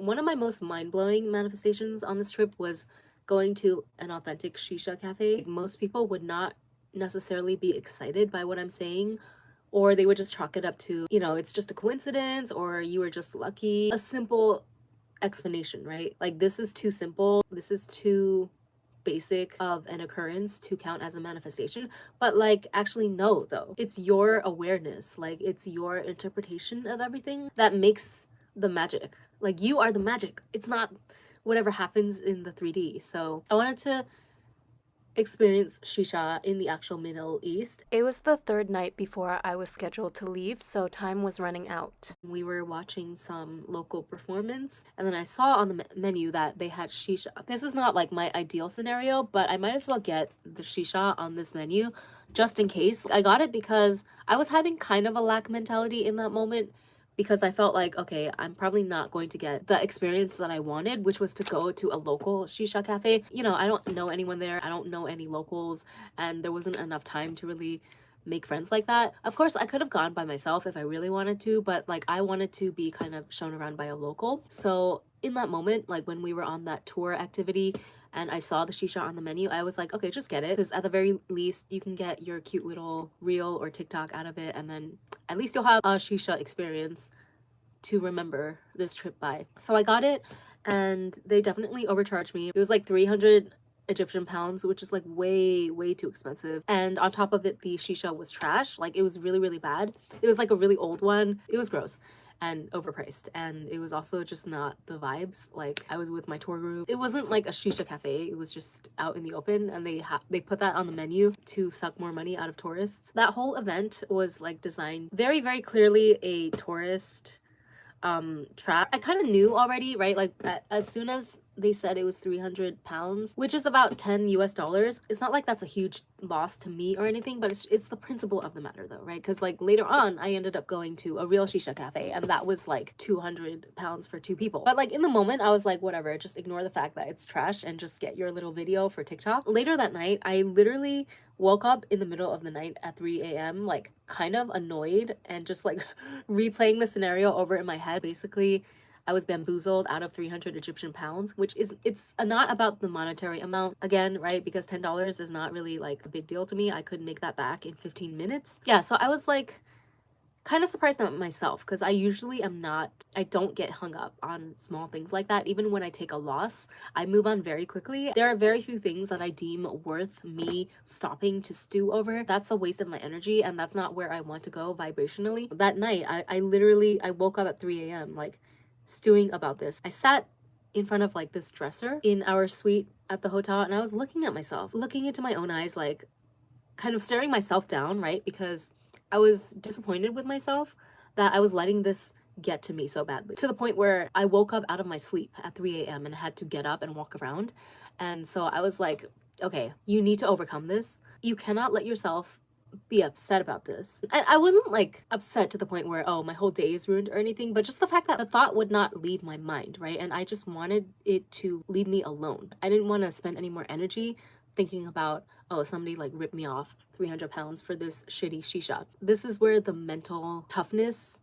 One of my most mind-blowing manifestations on this trip was going to an authentic shisha cafe. Most people would not necessarily be excited by what I'm saying, or they would just chalk it up to, it's just a coincidence or you were just lucky. A simple explanation, right? Like, this is too simple. This is too basic of an occurrence to count as a manifestation. But like, actually no, though, it's your awareness, like it's your interpretation of everything that makes the magic. Like, you are the magic, it's not whatever happens in the 3D. So I wanted to experience shisha in the actual Middle East. It was the third night before I was scheduled to leave, so time was running out. We were watching some local performance, and then I saw on the menu that they had shisha. This is not like my ideal scenario, but I might as well get the shisha on this menu just in case. I got it because I was having kind of a lack mentality in that moment, because I felt like, okay, I'm probably not going to get the experience that I wanted, which was to go to a local shisha cafe. I don't know anyone there. I don't know any locals, and there wasn't enough time to really make friends like that. Of course, I could have gone by myself if I really wanted to, but like, I wanted to be kind of shown around by a local. So in that moment, like when we were on that tour activity and I saw the shisha on the menu, I was like, okay, just get it, because at the very least you can get your cute little reel or TikTok out of it, and then at least you'll have a shisha experience to remember this trip by. So I got it, and they definitely overcharged me. It was like 300 Egyptian pounds, which is like way too expensive. And on top of it, the shisha was trash. Like, it was really bad. It was like a really old one. It was gross and overpriced, and it was also just not the vibes. Like, I was with my tour group. It wasn't like a shisha cafe, it was just out in the open, and they put that on the menu to suck more money out of tourists. That whole event was like designed very clearly a tourist trap. I kind of knew already, right? Like, as soon as they said it was 300 pounds, which is about 10 US dollars, it's not like that's a huge loss to me or anything, but it's the principle of the matter, though, right? Because like later on I ended up going to a real shisha cafe, and that was like 200 pounds for 2 people. But like, in the moment I was like, whatever, just ignore the fact that it's trash and just get your little video for TikTok. Later that night, I literally woke up in the middle of the night at 3 a.m. like kind of annoyed and just like replaying the scenario over in my head. Basically, I was bamboozled out of 300 Egyptian pounds, which is, it's not about the monetary amount again, right? Because $10 is not really like a big deal to me. I could make that back in 15 minutes. Yeah, so I was like kind of surprised at myself, because I don't get hung up on small things like that. Even when I take a loss, I move on very quickly. There are very few things that I deem worth me stopping to stew over. That's a waste of my energy, and that's not where I want to go vibrationally. That night, I woke up at 3 a.m. like stewing about this. I sat in front of like this dresser in our suite at the hotel, and I was looking at myself, looking into my own eyes, like kind of staring myself down, right? Because I was disappointed with myself that I was letting this get to me so badly, to the point where I woke up out of my sleep at 3 a.m. and had to get up and walk around. And so I was like, okay, you need to overcome this. You cannot let yourself be upset about this. And I wasn't like upset to the point where, oh, my whole day is ruined or anything, but just the fact that the thought would not leave my mind, right? And I just wanted it to leave me alone. I didn't want to spend any more energy thinking about, oh, somebody like ripped me off 300 pounds for this shitty shisha. This is where the mental toughness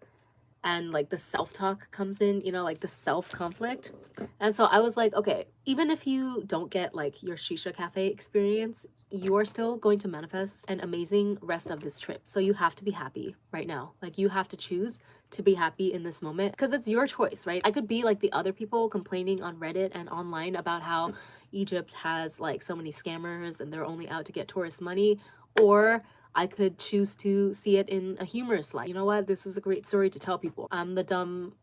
and like the self-talk comes in, like the self-conflict. And so I was like, okay, even if you don't get like your shisha cafe experience, you are still going to manifest an amazing rest of this trip. So you have to be happy right now. Like, you have to choose to be happy in this moment, because it's your choice, right? I could be like the other people complaining on Reddit and online about how Egypt has like so many scammers and they're only out to get tourist money, or I could choose to see it in a humorous light. You know what? This is a great story to tell people. I'm the dumb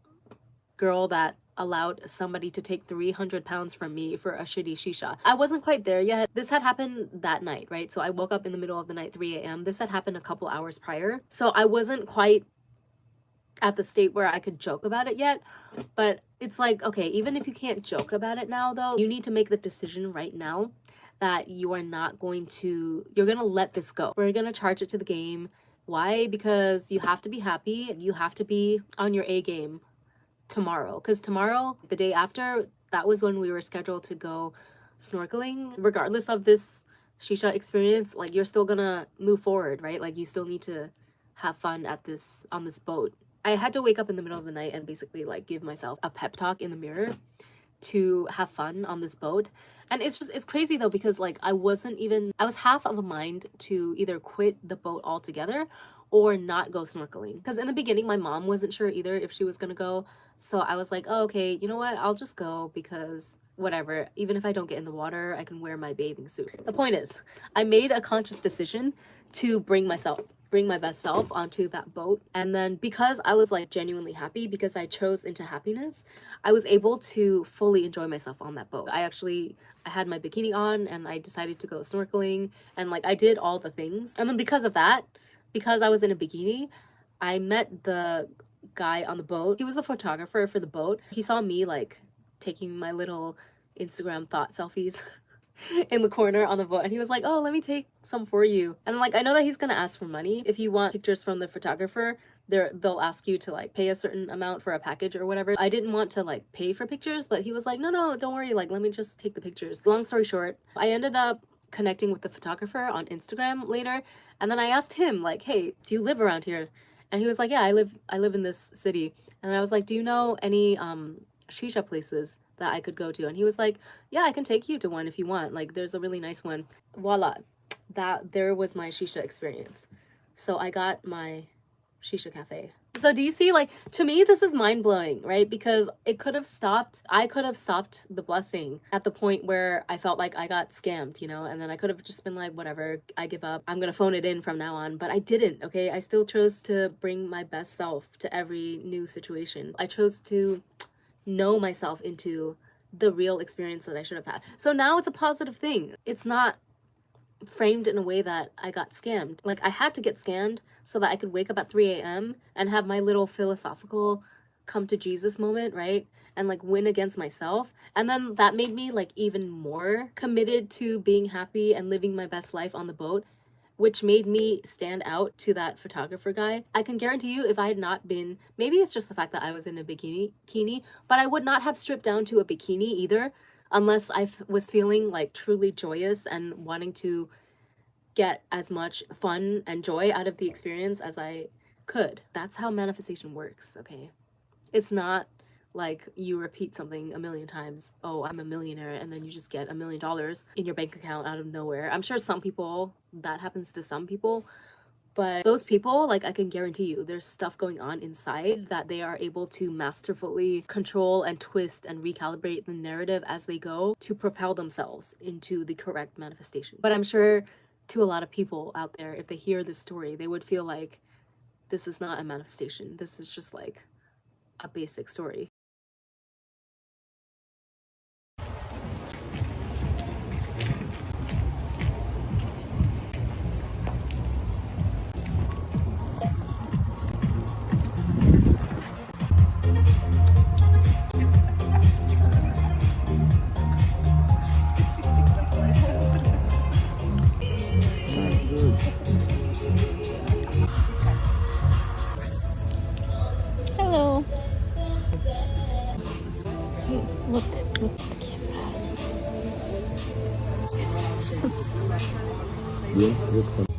girl that allowed somebody to take 300 pounds from me for a shitty shisha. I wasn't quite there yet. This had happened that night, right? So I woke up in the middle of the night, 3 a.m. This had happened a couple hours prior. So I wasn't quite at the state where I could joke about it yet. But it's like, okay, even if you can't joke about it now, though, you need to make the decision right now that you are not going to, you're gonna let this go. We're gonna charge it to the game. Why? Because you have to be happy. You have to be on your A game tomorrow. Because tomorrow, the day after, that was when we were scheduled to go snorkeling. Regardless of this shisha experience, like, you're still gonna move forward, right? Like, you still need to have fun at this, on this boat I had to wake up in the middle of the night and basically like give myself a pep talk in the mirror to have fun on this boat. And it's crazy though, because like I was half of a mind to either quit the boat altogether or not go snorkeling. Because in the beginning my mom wasn't sure either if she was gonna go, so I was like, oh, okay, you know what, I'll just go, because whatever, even if I don't get in the water, I can wear my bathing suit. The point is, I made a conscious decision to bring my best self onto that boat. And then because I was like genuinely happy, because I chose into happiness, I was able to fully enjoy myself on that boat. I had my bikini on and I decided to go snorkeling, and like I did all the things. And then because of that, because I was in a bikini, I met the guy on the boat. He was the photographer for the boat. He saw me like taking my little Instagram thought selfies in the corner on the boat, and he was like, oh, let me take some for you. And like I know that he's gonna ask for money. If you want pictures from the photographer, they'll ask you to like pay a certain amount for a package or whatever. I didn't want to like pay for pictures, but he was like, no, don't worry, like let me just take the pictures. Long story short, I ended up connecting with the photographer on Instagram later, and then I asked him like, hey, do you live around here? And he was like, yeah, I live in this city. And I was like, do you know any shisha places that I could go to? And he was like, yeah, I can take you to one if you want, like there's a really nice one. Voila, there was my shisha experience. So I got my shisha cafe. So do you see, like, to me this is mind-blowing, right? Because I could have stopped the blessing at the point where I felt like I got scammed, you know, and then I could have just been like, whatever, I give up, I'm gonna phone it in from now on. But I didn't. Okay, I still chose to bring my best self to every new situation. I chose to know myself into the real experience that I should have had. So now it's a positive thing. It's not framed in a way that I got scammed. Like I had to get scammed so that I could wake up at 3 a.m. and have my little philosophical come to Jesus moment, right? And like win against myself. And then that made me like even more committed to being happy and living my best life on the boat, which made me stand out to that photographer guy. I can guarantee you, if I had not been, maybe it's just the fact that I was in a bikini, but I would not have stripped down to a bikini either, unless I was feeling like truly joyous and wanting to get as much fun and joy out of the experience as I could. That's how manifestation works, okay? It's not like you repeat something a million times, oh, I'm a millionaire, and then you just get $1 million in your bank account out of nowhere. I'm sure some people, that happens to some people, but those people, like I can guarantee you, there's stuff going on inside that they are able to masterfully control and twist and recalibrate the narrative as they go to propel themselves into the correct manifestation. But I'm sure to a lot of people out there, if they hear this story, they would feel like this is not a manifestation. This is just like a basic story. Hello. Hey, look at the camera. You want to take some